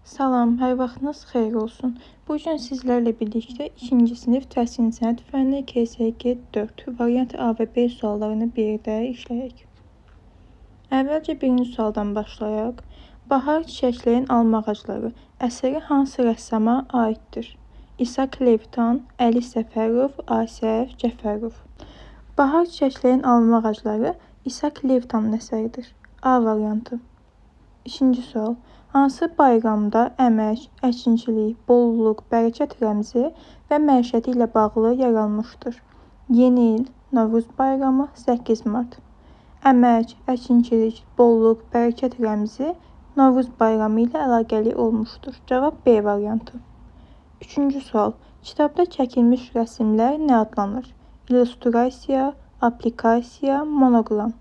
Salam, hər vaxtınız xeyir olsun. Bu gün sizlərlə birlikdə 2-ci sinif təhsil sənət fənni KSG 4 variant A və B suallarını birlikdə işləyək. Əvvəlcə birinci sualdan başlayaq. Bahar çiçəkləyin alma ağacları əsəri hansı rəssama aiddir? İshak Levtan, Əli Səfərov, Asəf Cəfərov. Bahar çiçəkləyin alma ağacları İshak Levtanın əsəridir. A variantı. İkinci sual. Hansı bayramda əmək, əkinçilik, bollluq, bərəkət rəmzi və məişəti ilə bağlı yer almışdır? Yeni il, Novruz bayramı, 8 mart. Əmək, əkinçilik, bolluq, bərəkət rəmzi Novruz bayramı ilə əlaqəli olmuşdur. Cavab B variantı. Üçüncü sual. Kitabda çəkilmiş rəsmlər nə adlanır? İllüstrasiya, aplikasiya, monoqram.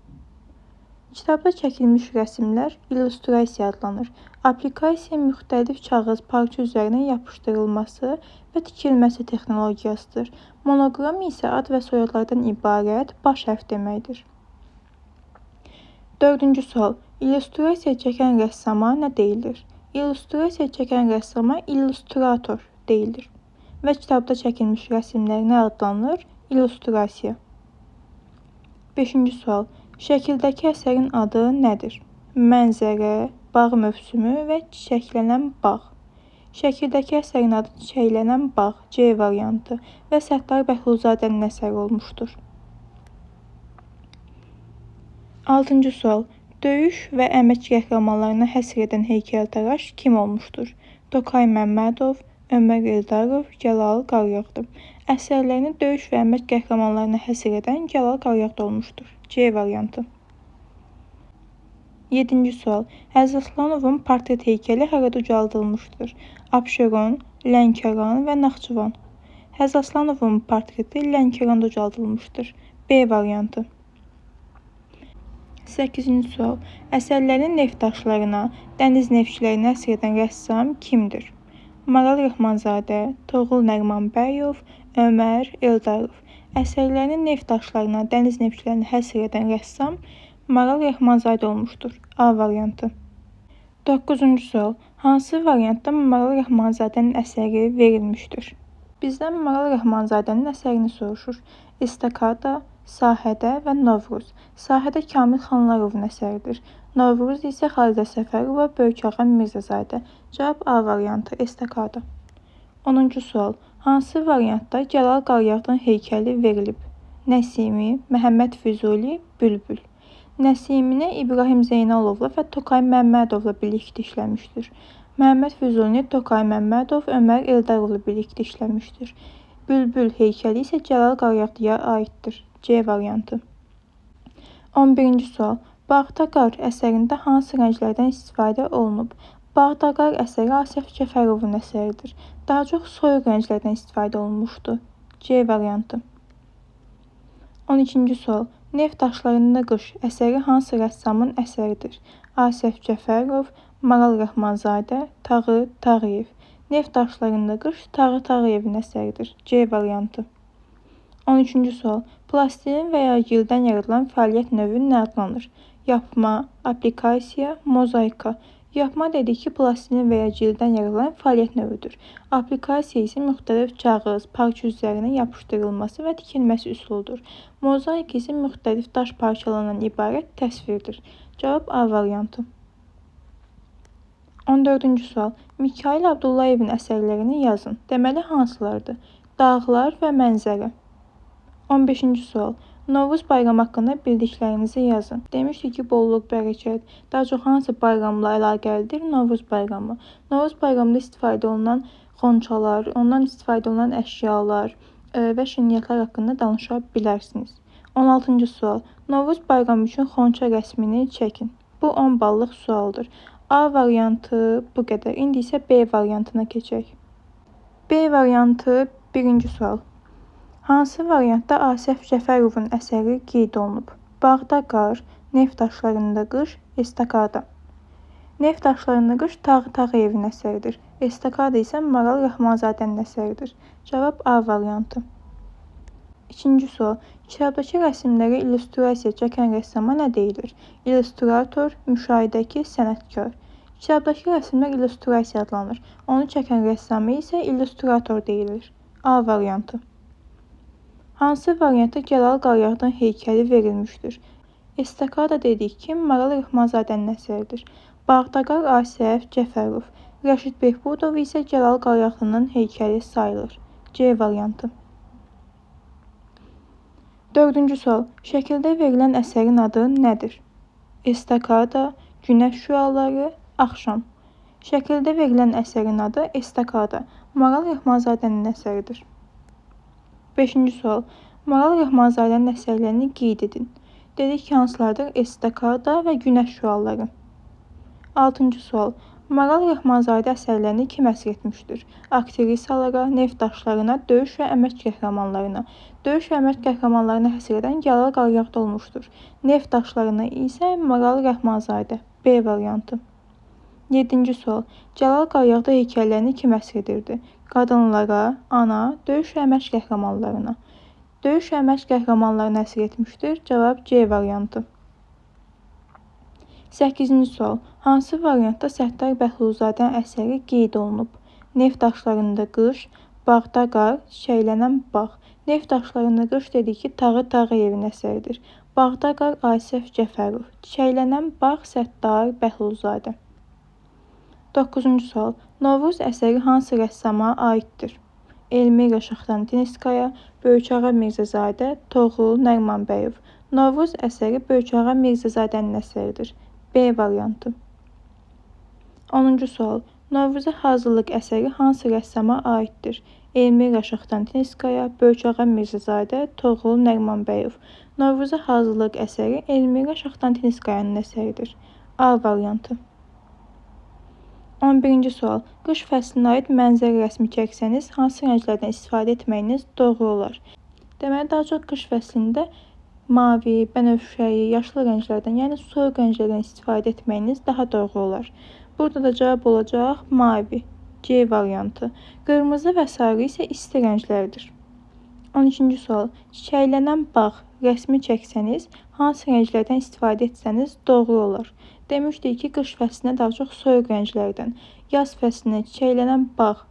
Kitabda çəkilmiş rəsmlər illüstrasiya adlanır. Aplikasiya müxtəlif kağız parça üzərinə yapışdırılması və tikilməsi texnologiyasıdır. Monoqram isə ad və soyadlardan ibarət baş hərf deməkdir. Dördüncü sual. İllüstrasiya çəkən rəssama nə deyilir? İllüstrasiya çəkən rəssama illüstrator deyilir. Və kitabda çəkilmiş rəsmlər nə adlanır? İllüstrasiya. Beşinci sual. Şəkildəki əsərin adı nədir? Mənzərə, bağ mövsümü və çiçəklənən bağ. Şəkildəki əsərin adı çiçəklənən bağ, C variantı və Səttar Bəhluzadənin əsəri olmuşdur. Altıncı sual. Döyüş və əmək qəhrəmanlarına həsr edən heykəltaraş kim olmuşdur? Tokay Məmmədov, Ömər Eldarov, Cəlal Qaryağdı. Əsərlərini döyüş və əmək qəhrəmanlarına həsr edən Cəlal Qaryağdı olmuşdur. C variantı. 7-ci sual. Həzrət Aslanovun portret heykəli harada ucaldılmışdır? Abşeron, Lənkəran və Naxçıvan. Həzrət Aslanovun portreti Lənkəranda ucaldılmışdır. B variantı. 8-ci sual. Əsərlərin neftdaşlarına, dəniz neftçilərinə həsr edən rəssam kimdir? Maral Rəhmanzadə, Toğrul Nərimanbəyov, Ömər Eldarov. Əsərlərini neftdaşlarına, dəniz neftçilərinə həsr edən rəssam Maral Rəhmanzadə olmuşdur. A variantı. 9-cu sual. Hansı variantda Maral Rəhmanzadənin əsəri verilmişdir? Bizdən Maral Rəhmanzadənin əsərini soruşur. İstakada, Sahədə və Novruz. Sahədə Kamil Xanlarovun əsəridir. Novruz isə Xalidə Səfərova, Böyükağa Mirzəzadə. Cavab A variantı. İstakada. 10-cu sual. Hansı variantda Cəlal Qaryağdının heykəli verilib? Nəsimi, Məhəmməd Füzuli, Bülbül. Nəsimini İbrahim Zeynalovla və Tokay Məmmədovla birlikdə işləmişdir. Məhəmməd Füzulini Tokay Məmmədov, Ömər Eldarovla birlikdə işləmişdir. Bülbül heykəli isə Cəlal Qaryağdıya aiddir. C variantı. 11-ci sual. Bağda qar əsərində hansı rənglərdən istifadə olunub? Bağda qar əsəri Asəf Cəfərovun əsəridir. Daha çox soyuq rənglərdən istifadə olunmuşdu. C variantı. 12-ci sual. Neft daşlarında qış əsəri hansı rəssamın əsəridir? Asəf Cəfərov, Maral Rəhmanzadə, Tağı Tağıyev. Neft daşlarında qış Tağı Tağıyevin əsəridir. C variantı. 13-cü sual. Plastilin və ya gildən yaradılan fəaliyyət növü nə adlanır? Yapma, aplikasiya, mozaika. Yapma dedik ki, plastilin və ya gildən yaradılan fəaliyyət növüdür. Aplikasiya isə müxtəlif kağız, parça üzərinə yapışdırılması və tikilməsi üsuludur. Mozaika isə müxtəlif daş parçalarından ibarət təsvirdir. Cavab A variantı. 14-cü sual. Mikayıl Abdullayevin əsərlərini yazın. Deməli hansılardır? Dağlar və mənzərə. 15-ci sual. Novruz bayramı haqqında bildiklərinizi yazın. Demişdik ki, bolluq, bərəkət. Daha çox hansı bayramla əlaqəlidir? Novruz bayramı. Novruz bayramında istifadə olunan xonçalar, ondan istifadə olunan əşyalar və şirniyyatlar haqqında danışa bilərsiniz. 16-cı sual. Novruz bayramı üçün xonça rəsmini çəkin. Bu 10 ballıq sualdır. A variantı bu qədər. İndi isə B variantına keçək. B variantı 1-ci sual. Hansı variantda Asəf Cəfərovun əsəri qeyd olunub? Bağda qar, neft daşlarında qış, estakada. Neft daşlarında qış Tağı Tağıyevin əsəridir. Estakada isə Maral Rəhmanzadənin əsəridir. Cavab A variantı. 2-ci sual. Kitabdakı rəsmlərə illüstrasiya çəkən rəssama nə deyilir? İllüstrator, müşahidəki sənətkar. Kitabdakı rəsmlər illüstrasiya adlanır. Onu çəkən rəssamı isə illüstrator deyilir. A variantı. Hansı variantda Cəlal Qaryağdın heykəli verilmişdir? Estakada dedik ki, Maral Rəhmanzadənin əsəridir. Bağdaqar Asif Cəfərov, Rəşid Behbudov isə Cəlal Qaryağdının heykəli sayılır. C variantı. 4-cü sual. Şəkildə verilən əsərin adı nədir? Estakada, Günəş şüaları, Axşam. Şəkildə verilən əsərin adı Estakada, Maral Rəhmanzadənin əsəridir. 5-ci sual. Maral Rəhmanzadənin əsərlərini qeyd edin. Dedik ki, hansılardır? Estakada və Günəş şüaları. 6-cı sual. Maral Rəhmanzadə əsərlərini kim əsr etmişdir? Aktrisalara, neftdaşlarına, döyüş və əmək qəhrəmanlarına. Döyüş və əmək qəhrəmanlarına həsr edən Cəlal Qaryağdı olmuşdur. Neftdaşlarına isə Maral Rəhmanzadə. B variantı. 7-ci sual. Cəlal Qaryağdı heykəllərini kim əsr edirdi? Qadınlara, ana, döyüş və əmək qəhrəmanlarına. Döyüş və əmək qəhrəmanlarını əsr etmişdir. Cavab C variantı. 8-ci sual. Hansı variantda Səttar Bəhluzadənin əsəri qeyd olunub? Neft daşlarında qış, bağda qar, çiçəklənən bağ. Neft daşlarında qış dedik ki, Tağı Tağıyevin əsəridir. Bağda qar Asif Cəfərov. Çiçəklənən bağ Səttar Bəhluzadə. 9-cu sual. Novruz əsəri hansı rəssama aiddir? Elmira Şaxtantinskaya, Böyükağa Mirzəzadə, Toğrul Nərimanbəyov. Novruz əsəri Böyükağa Mirzəzadənin əsəridir. B variantı. 10-cu sual. Novruza hazırlıq əsəri hansı rəssama aiddir? Elmira Şaxtantinskaya, Böyükağa Mirzəzadə, Toğrul Nərimanbəyov. Novruza hazırlıq əsəri Elmira Şaxtantinskayanın əsəridir. A variantı. 11-ci sual. Qış fəslinə aid mənzərə rəsmi çəksəniz, hansı rənglərdən istifadə etməyiniz doğru olar? Deməli, daha çox qış fəslində mavi, bənövşəyi, yaşlı rənglərdən, yəni soyuq rənglərdən istifadə etməyiniz daha doğru olar. Burada da cavab olacaq mavi. C variantı. Qırmızı və sarı isə isti rənglərdir. 12-ci sual. Çiçəklənən bağ rəsmi çəksəniz, hansı rənglərdən istifadə etsəniz doğru olar? Demişdik ki, qış fəslinə daha çox soyuq rənglərdən, yaz fəslinə çiçəklənən bağ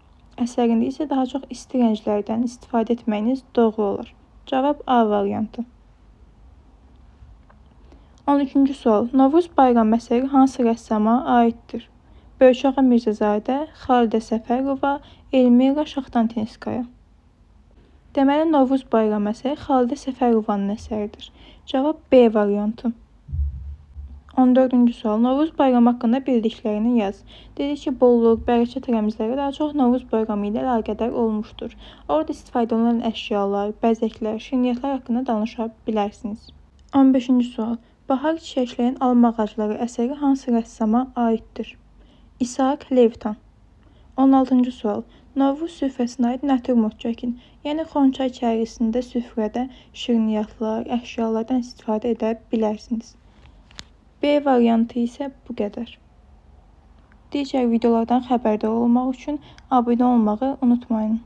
əsərində isə daha çox isti rənglərdən istifadə etməyiniz doğru olar. Cavab A variantı. 13-cü sual. Novruz bayram əsəri hansı rəssama aiddir? Böyükağa Mirzəzadə, Xalidə Səfərova, Elmira Şaxtantinskaya. Deməli, Novruz bayram əsəri Xalidə Səfərovanın əsəridir. Cavab B variantı. 14-cü sual. Novruz bayramı haqqında bildiklərini yaz. Dedik ki, bollluq, bərəkət rəmzləri daha çox Novruz bayramı ilə əlaqədar olmuşdur. Orada istifadə olunan əşyalar, bəzəklər, şirniyyatlar haqqında danışa bilərsiniz. 15-ci sual. Bahar çiçəkləyən alma ağacları əsəri hansı rəssama aiddir? İsaq Levtan. 16-cı sual. Novruz süfrəsinə aid natürmort çəkin. Yəni, Xonçay içərisində süfrədə şirniyyatlar, əşyalardan istifadə edə bilərsiniz. B variantı isə bu qədər. Digər videolardan xəbərdar olmaq üçün abunə olmağı unutmayın.